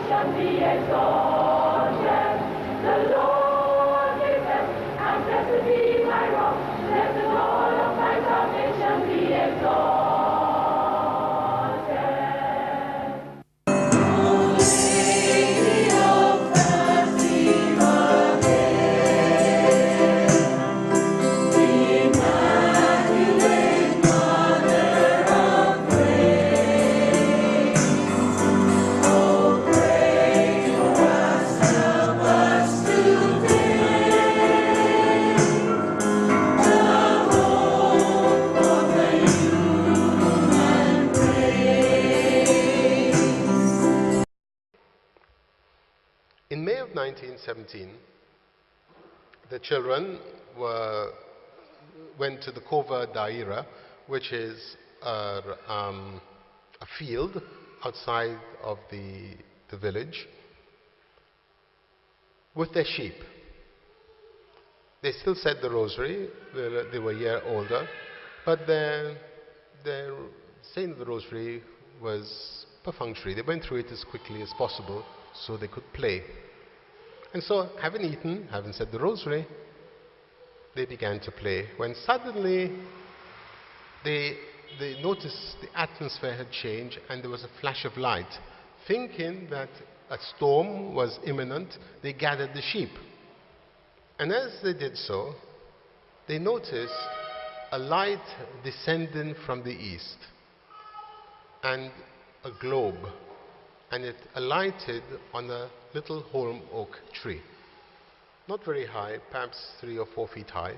salvation be exalted. The Lord is blessed, and blessed be my rock. Let the Lord of my salvation be exalted. Lady of Fatima, Immaculate Mother of Grace, oh pray for us, help us today. The hope of the human race. In May of 1917, the children went to the Kova Daira, which is a field outside of the village, with their sheep. They still said the rosary. They were a year older, but their saying of the rosary was perfunctory. They went through it as quickly as possible so they could play. And so, having eaten, having said the rosary, they began to play, when suddenly they noticed the atmosphere had changed and there was a flash of light. Thinking that a storm was imminent, they gathered the sheep. And as they did so, they noticed a light descending from the east and a globe, and it alighted on a little holm oak tree. Not very high, perhaps 3 or 4 feet high.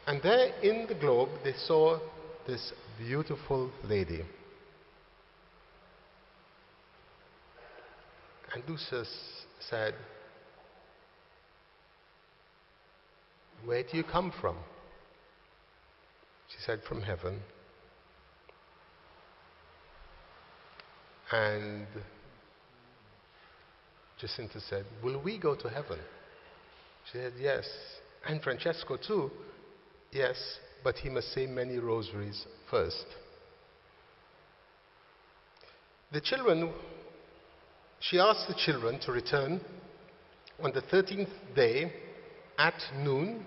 And there in the globe they saw this beautiful lady. And Lucia said, "Where do you come from?" She said, "From heaven." And Jacinta said, "Will we go to heaven?" She said, "Yes." And Francesco too? "Yes, but he must say many rosaries first." She asked the children to return on the 13th day at noon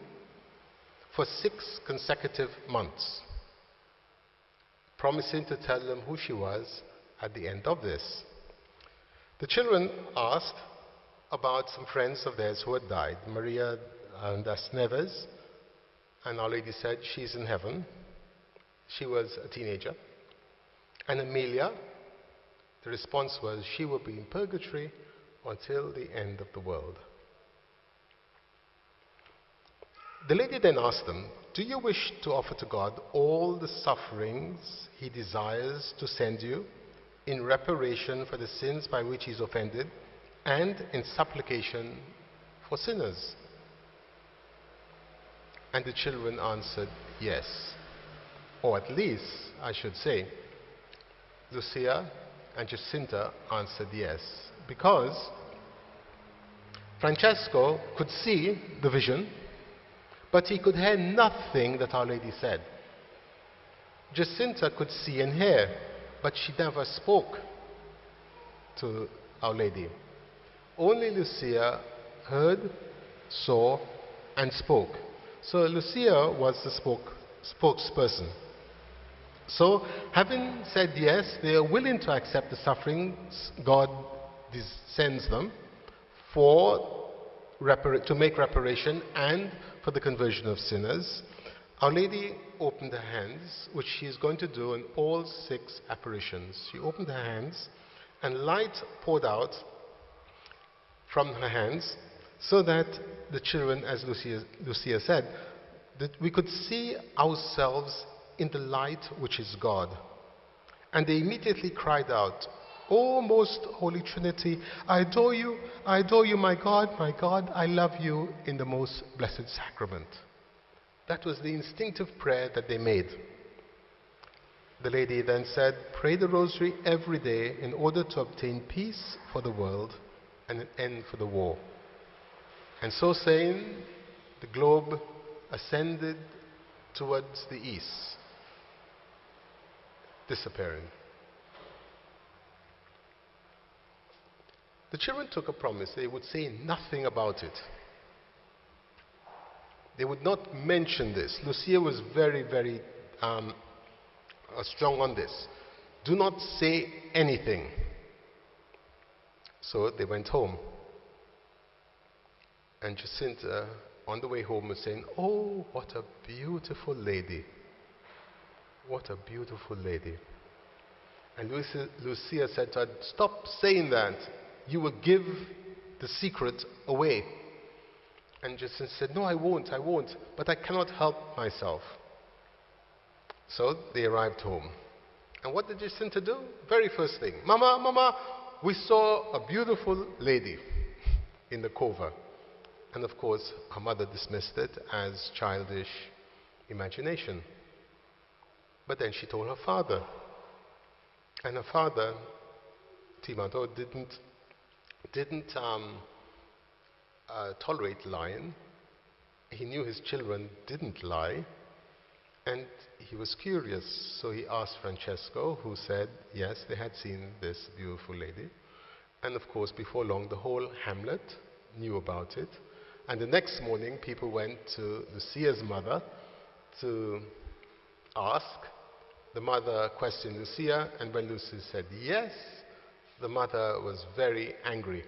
for 6 consecutive months, promising to tell them who she was at the end of this. The children asked about some friends of theirs who had died. Maria das Neves, and Our Lady said she's in heaven. She was a teenager. And Amelia, the response was she will be in purgatory until the end of the world. The lady then asked them, "Do you wish to offer to God all the sufferings he desires to send you in reparation for the sins by which he's offended and in supplication for sinners?" And the children answered yes. Or at least, I should say, Lucia and Jacinta answered yes, because Francesco could see the vision, but he could hear nothing that Our Lady said. Jacinta could see and hear, but she never spoke to Our Lady. Only Lucia heard, saw, and spoke. So Lucia was the spokesperson. So, having said yes, they are willing to accept the sufferings God sends them to make reparation and for the conversion of sinners. Our Lady opened her hands, which she is going to do in all 6 apparitions. She opened her hands, and light poured out from her hands, so that the children, as Lucia said, that we could see ourselves in the light which is God. And they immediately cried out, "O most Holy Trinity, I adore you, my God, I love you in the most blessed sacrament." That was the instinctive prayer that they made. The lady then said, "Pray the rosary every day in order to obtain peace for the world and an end for the war." And so saying, the globe ascended towards the east, disappearing. The children took a promise they would say nothing about it. They would not mention this. Lucia was very, very strong on this. Do not say anything. So they went home. And Jacinta, on the way home, was saying, "Oh, what a beautiful lady. What a beautiful lady." And Lucia said to her, "Stop saying that. You will give the secret away." And Jacinta said, "No, I won't, but I cannot help myself." So they arrived home. And what did Jacinta do? Very first thing, Mama, we saw a beautiful lady in the cover." And of course, her mother dismissed it as childish imagination. But then she told her father. And her father, Timoteo, didn't tolerate lying. He knew his children didn't lie. And he was curious. So he asked Francesco, who said, yes, they had seen this beautiful lady. And of course, before long, the whole hamlet knew about it. And the next morning, people went to Lucia's mother to ask. The mother questioned Lucia, and when Lucia said yes, the mother was very angry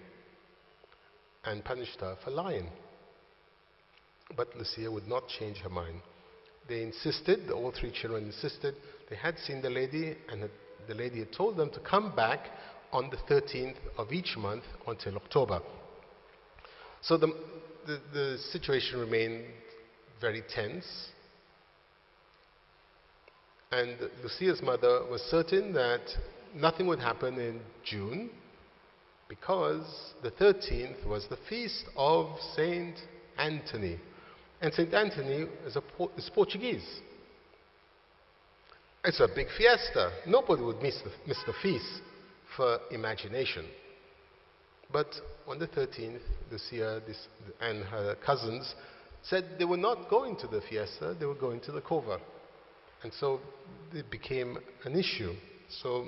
and punished her for lying. But Lucia would not change her mind. They insisted, all three children insisted, they had seen the lady, and the lady had told them to come back on the 13th of each month until October. So the situation remained very tense. And Lucia's mother was certain that nothing would happen in June because the 13th was the feast of Saint Anthony. And Saint Anthony is Portuguese. It's a big fiesta. Nobody would miss the feast for imagination. But on the 13th, Lucia and her cousins said they were not going to the fiesta, they were going to the cova. And so it became an issue. So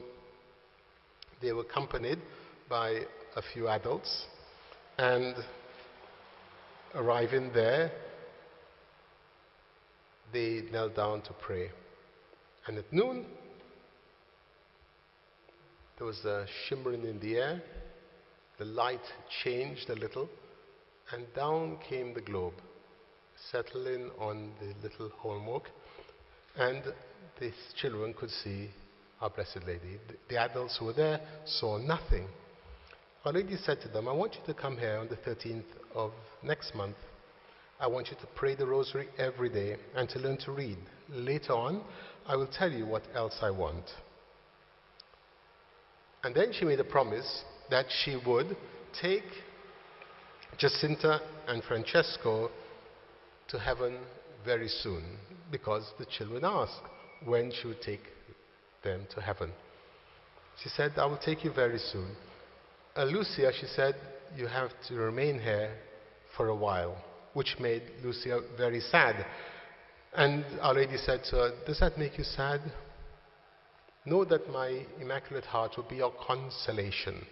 they were accompanied by a few adults, and arriving there, they knelt down to pray. And at noon, there was a shimmering in the air. The light changed a little, and down came the globe, settling on the little homework, and these children could see our Blessed Lady. The adults who were there saw nothing. Our Lady said to them, "I want you to come here on the 13th of next month. I want you to pray the rosary every day and to learn to read. Later on, I will tell you what else I want." And then she made a promise that she would take Jacinta and Francesco to heaven very soon, because the children asked when she would take them to heaven. She said, "I will take you very soon." Lucia, she said, "You have to remain here for a while," which made Lucia very sad. And Our Lady said to her, "Does that make you sad? Know that my Immaculate Heart will be your consolation."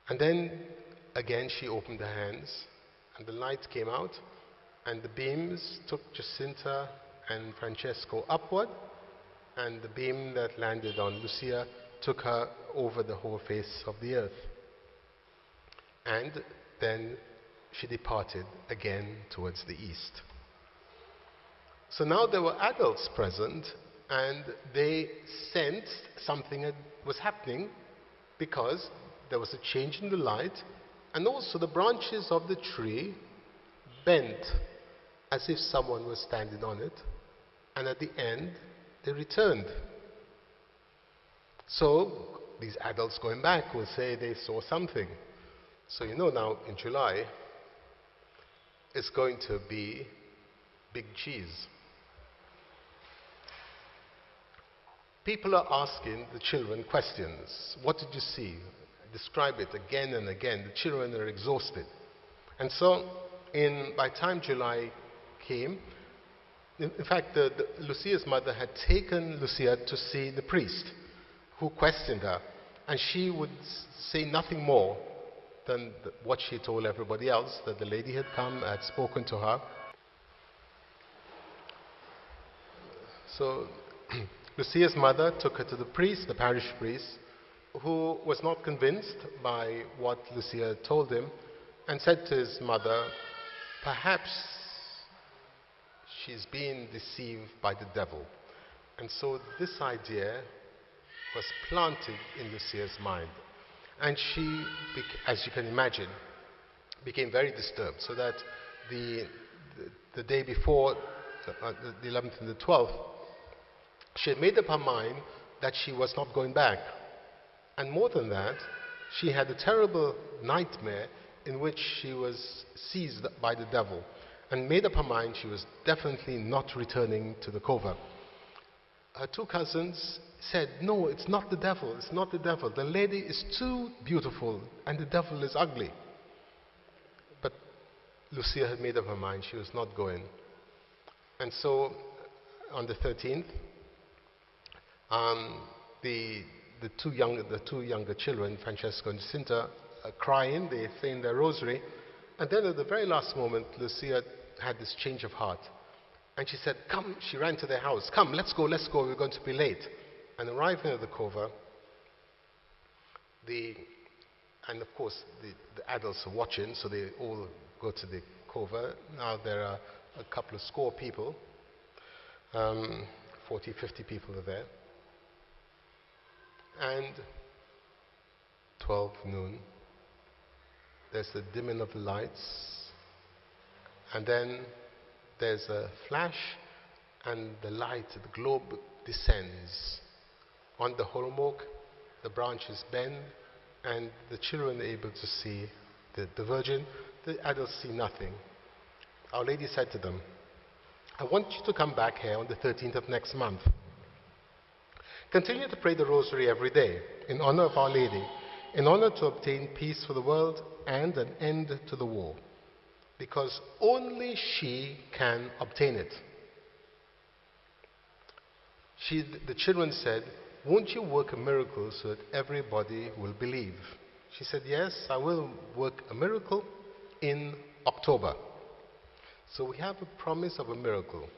And then again she opened her hands, and the light came out, and the beams took Jacinta and Francesco upward, and the beam that landed on Lucia took her over the whole face of the earth. And then she departed again towards the east. So now there were adults present, and they sensed something was happening, because there was a change in the light, and also the branches of the tree bent as if someone was standing on it, and at the end they returned. So these adults going back will say they saw something. So now in July it's going to be big cheese. People are asking the children questions. What did you see? Describe it again and again. The children are exhausted. And so by the time July came, in fact, Lucia's mother had taken Lucia to see the priest, who questioned her. And she would say nothing more than what she told everybody else, that the lady had come, had spoken to her. So Lucia's mother took her to the priest, the parish priest, who was not convinced by what Lucia told him, and said to his mother, perhaps she's being deceived by the devil. And so this idea was planted in Lucia's mind. And she, as you can imagine, became very disturbed, so that the day before, the 11th and the 12th, she had made up her mind that she was not going back. And more than that, she had a terrible nightmare in which she was seized by the devil, and made up her mind she was definitely not returning to the covert. Her two cousins said, no, it's not the devil, it's not the devil. The lady is too beautiful and the devil is ugly. But Lucia had made up her mind she was not going. And so on the 13th, the two younger children, Francesco and Jacinta, are crying, they say in their rosary, and then at the very last moment, Lucia had this change of heart. And she said, come, she ran to their house, come, let's go, we're going to be late. And arriving at the cover, and of course the adults are watching, so they all go to the cover. Now there are a couple of score people, 40, 50 people are there. And 12 noon, there's the dimming of the lights, and then there's a flash, and the light, the globe descends on the holmwood, the branches bend, and the children are able to see the Virgin. The adults see nothing. Our Lady said to them, I want you to come back here on the 13th of next month. Continue to pray the rosary every day in honor of Our Lady, in order to obtain peace for the world and an end to the war, because only she can obtain it. The children said, won't you work a miracle so that everybody will believe? She said, yes, I will work a miracle in October. So we have a promise of a miracle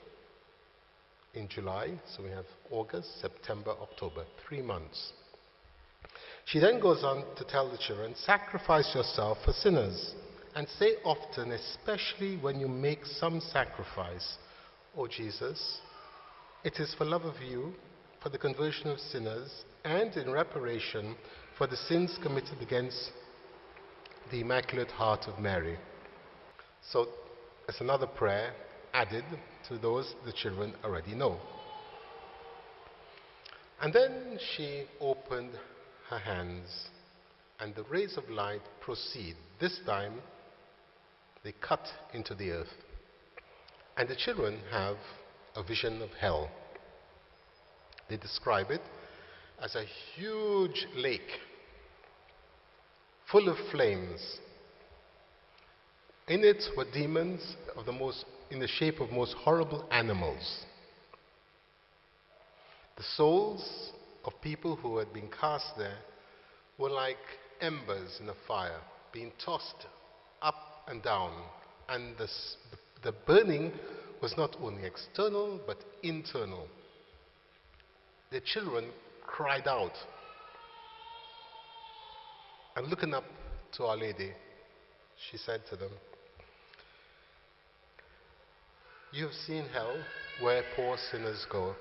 in July, so we have August, September, October, 3 months. She then goes on to tell the children, sacrifice yourself for sinners, and say often, especially when you make some sacrifice, O Jesus, it is for love of you, for the conversion of sinners, and in reparation for the sins committed against the Immaculate Heart of Mary. So there's another prayer added to those the children already know. And then she opened her hands, and the rays of light proceed. This time, they cut into the earth. And the children have a vision of hell. They describe it as a huge lake full of flames. In it were demons in the shape of most horrible animals. The souls of people who had been cast there were like embers in a fire, being tossed up and down. And the burning was not only external, but internal. The children cried out. And looking up to Our Lady, she said to them, you have seen hell, where poor sinners go.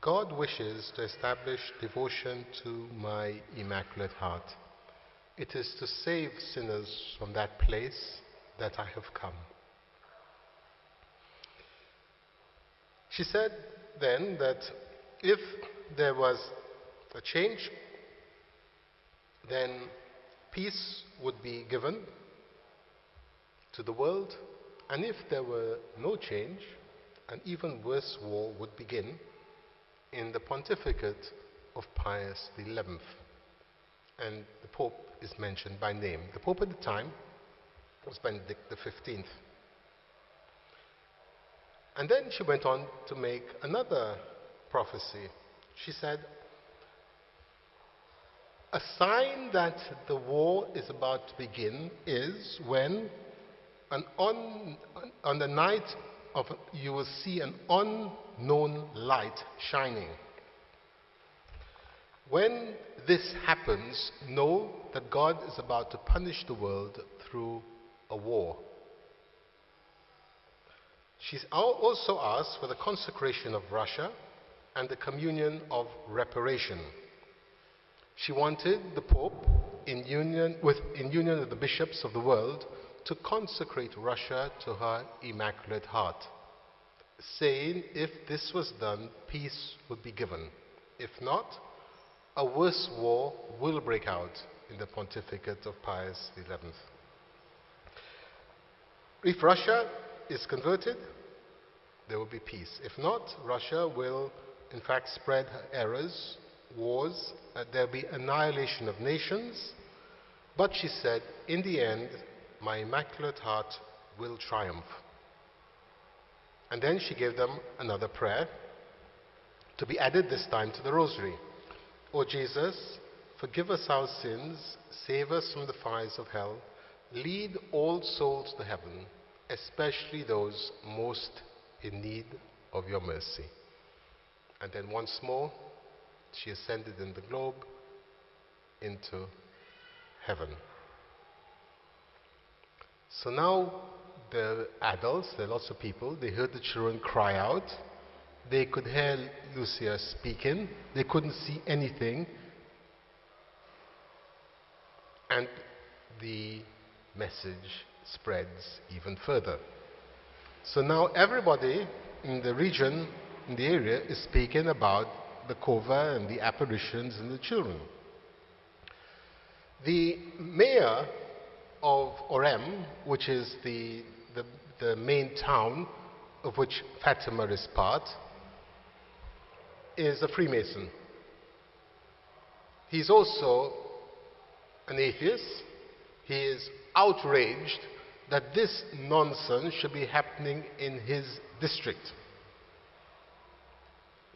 God wishes to establish devotion to my Immaculate Heart. It is to save sinners from that place that I have come. She said then that if there was a change, then peace would be given to the world, and if there were no change, an even worse war would begin in the pontificate of Pius XI. And the Pope is mentioned by name. The Pope at the time was Benedict XV. And then she went on to make another prophecy. She said, A sign that the war is about to begin is when on the night of you will see an unknown light shining. When this happens, know that God is about to punish the world through a war. She also asked for the consecration of Russia and the communion of reparation. She wanted the Pope, in union with the bishops of the world, to consecrate Russia to her Immaculate Heart, saying if this was done, peace would be given. If not, a worse war will break out in the pontificate of Pius XI. If Russia is converted, there will be peace. If not, Russia will in fact spread her errors, wars, there will be annihilation of nations. But she said, in the end, my Immaculate Heart will triumph. And then she gave them another prayer to be added this time to the Rosary. O Jesus, forgive us our sins, save us from the fires of hell, lead all souls to heaven, especially those most in need of your mercy. And then once more, she ascended in the globe into heaven. So now the adults, there are lots of people, they heard the children cry out. They could hear Lucia speaking. They couldn't see anything. And the message spreads even further. So now everybody in the region, in the area, is speaking about the cova and the apparitions and the children. The mayor of Orem, which is the main town of which Fatima is part, is a Freemason. He's also an atheist. He is outraged that this nonsense should be happening in his district.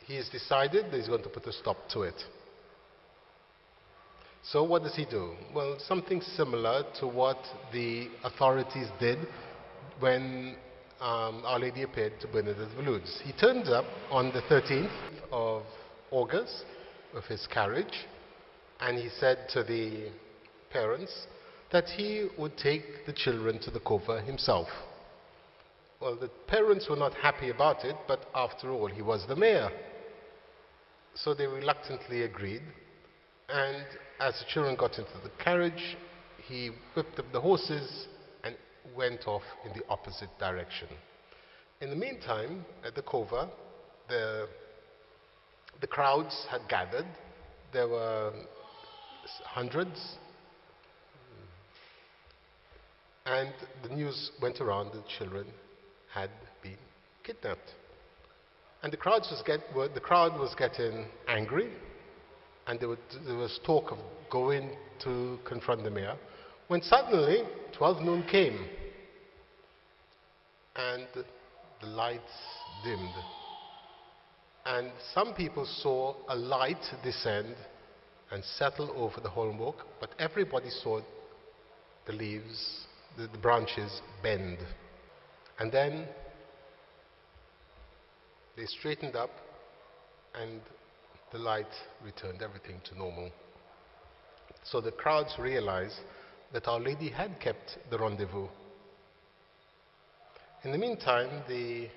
He has decided that he's going to put a stop to it. So what does he do? Well, something similar to what the authorities did when Our Lady appeared to Bernadette of Lourdes. He turned up on the 13th of August with his carriage, and he said to the parents that he would take the children to the cova himself. Well, the parents were not happy about it, but after all, he was the mayor. So they reluctantly agreed, and as the children got into the carriage, he whipped up the horses and went off in the opposite direction. In the meantime, at the cova, the crowds had gathered. There were hundreds, and the news went around that children had been kidnapped. And the crowd was getting angry, and there was talk of going to confront the mayor, when suddenly 12 noon came, and the lights dimmed. And some people saw a light descend and settle over the Holmwalk, but everybody saw the leaves, the branches bend. And then they straightened up, and the light returned everything to normal. So the crowds realized that Our Lady had kept the rendezvous. In the meantime, the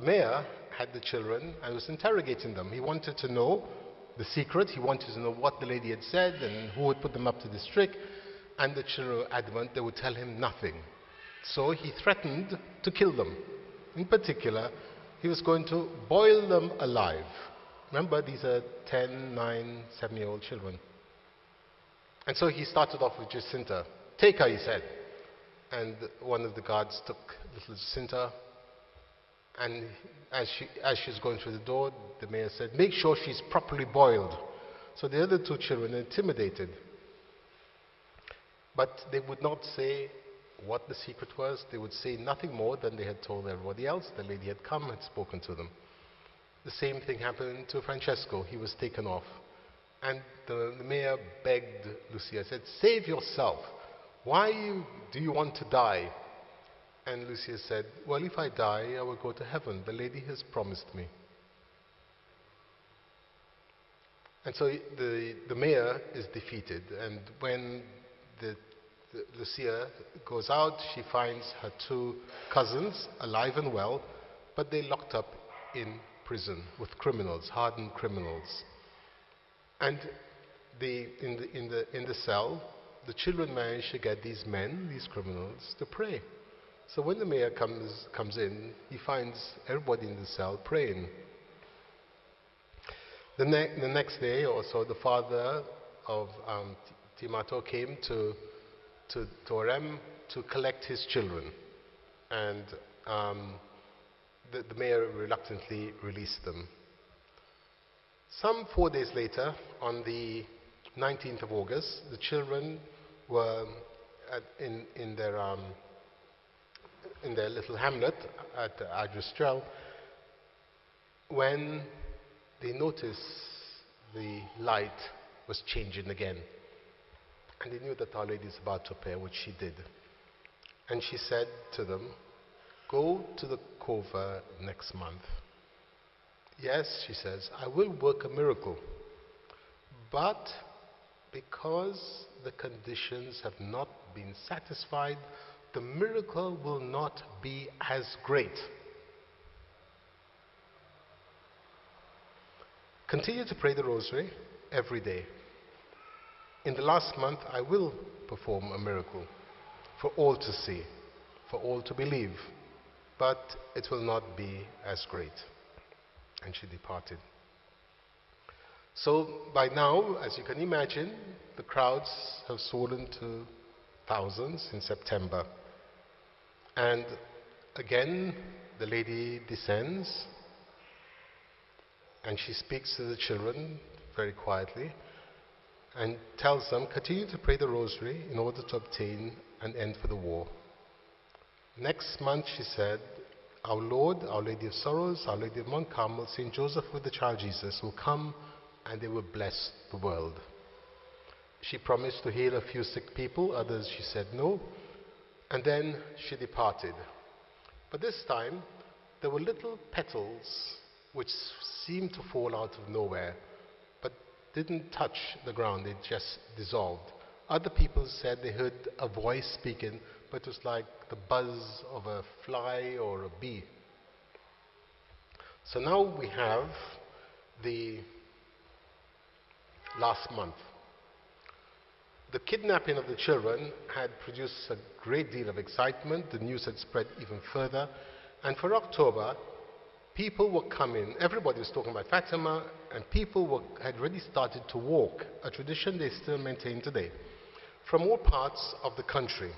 mayor had the children and was interrogating them. He wanted to know the secret. He wanted to know what the lady had said and who had put them up to this trick. And the children were adamant they would tell him nothing. So he threatened to kill them. In particular, he was going to boil them alive. Remember, these are 10, 9, 7-year-old children. And so he started off with Jacinta. Take her, he said. And one of the guards took little Jacinta. And as she's going through the door, the mayor said, make sure she's properly boiled. So the other two children were intimidated. But they would not say what the secret was. They would say nothing more than they had told everybody else. The lady had come and spoken to them. The same thing happened to Francesco. He was taken off. And the mayor begged Lucia, said, "Save yourself. Why do you want to die?" And Lucia said, "Well, if I die, I will go to heaven. The lady has promised me." And so the mayor is defeated. And when Lucia goes out, she finds her two cousins alive and well, but they're locked up in prison with criminals, hardened criminals. And in the cell, the children manage to get these men, these criminals, to pray. So when the mayor comes in, he finds everybody in the cell praying. The next day or so, the father of Timato came to Orem to collect his children. And the mayor reluctantly released them. Some 4 days later, on the 19th of August, the children were in their little hamlet at Adristrel when they noticed the light was changing again. And they knew that Our Lady is about to appear, which she did. And she said to them, "Go to the cover next month. Yes," she says, "I will work a miracle. But because the conditions have not been satisfied, the miracle will not be as great. Continue to pray the rosary every day. In the last month, I will perform a miracle for all to see, for all to believe, but it will not be as great." And she departed. So by now, as you can imagine, the crowds have swollen to thousands in September. And again, the lady descends and she speaks to the children very quietly and tells them, "Continue to pray the rosary in order to obtain an end for the war. Next month," she said, "Our Lord, Our Lady of Sorrows, Our Lady of Mount Carmel, St. Joseph with the child Jesus will come and they will bless the world." She promised to heal a few sick people, others she said no, and then she departed. But this time, there were little petals which seemed to fall out of nowhere, but didn't touch the ground, they just dissolved. Other people said they heard a voice speaking, but it was like the buzz of a fly or a bee. So now we have the last month. The kidnapping of the children had produced a great deal of excitement. The news had spread even further. And for October, people were coming. Everybody was talking about Fatima, and people had already started to walk, a tradition they still maintain today, from all parts of the country.